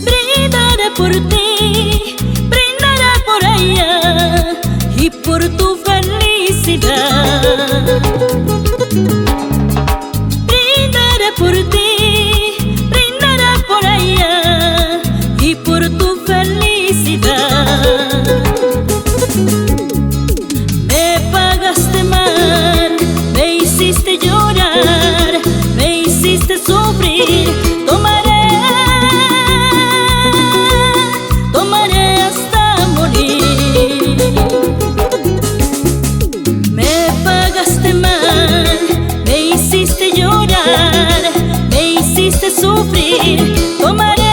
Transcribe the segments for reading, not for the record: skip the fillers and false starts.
Brindaré por ti, brindaré por ella y por tu felicidad. Brindaré por ti, brindaré por ella y por tu felicidad. Me pagaste mal, me hiciste llorar, me hiciste sufrir. Tomaré hasta morir. Me pagaste mal, me hiciste llorar, me hiciste sufrir. Tomaré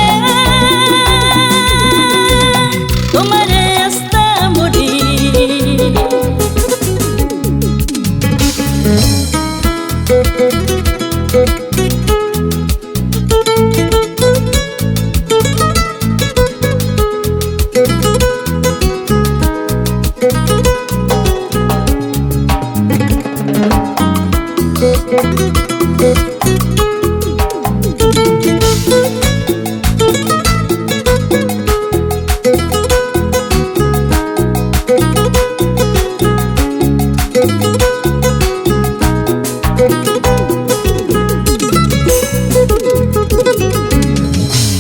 hasta morir.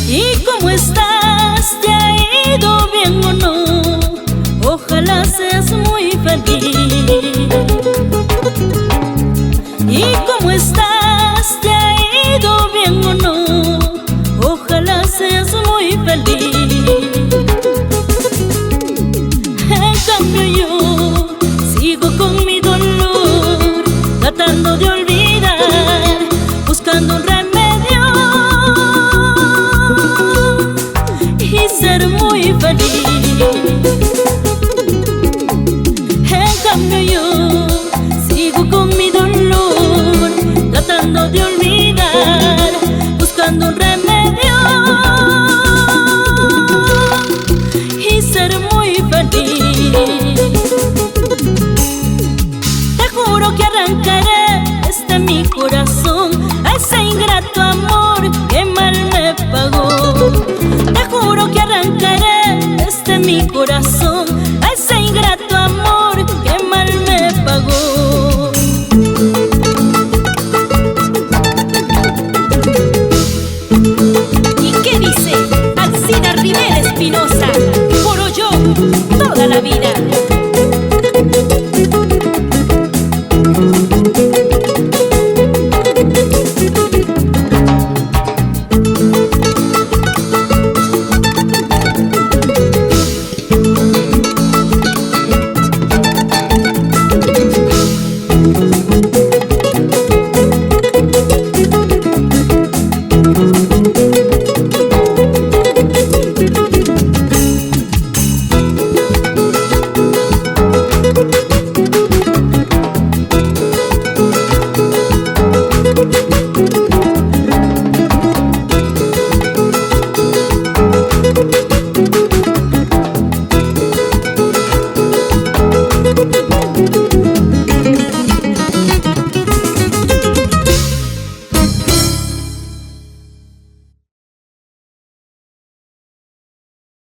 ¿Y cómo estás? ¿Te ha ido bien o no? Ojalá seas muy feliz. ¿Y cómo estás? ¿Te ha ido bien o no? Ojalá seas muy feliz. En cambio yo sigo con mi dolor, tratando de olvidar, buscando un remedio y ser muy feliz. En cambio yo sigo con mi dolor, tratando de olvidar, buscando un remedio y ser muy feliz. Te juro que arrancaré de mi corazón a ese ingrato amor que mal me pagó. Te juro que arrancaré de mi corazón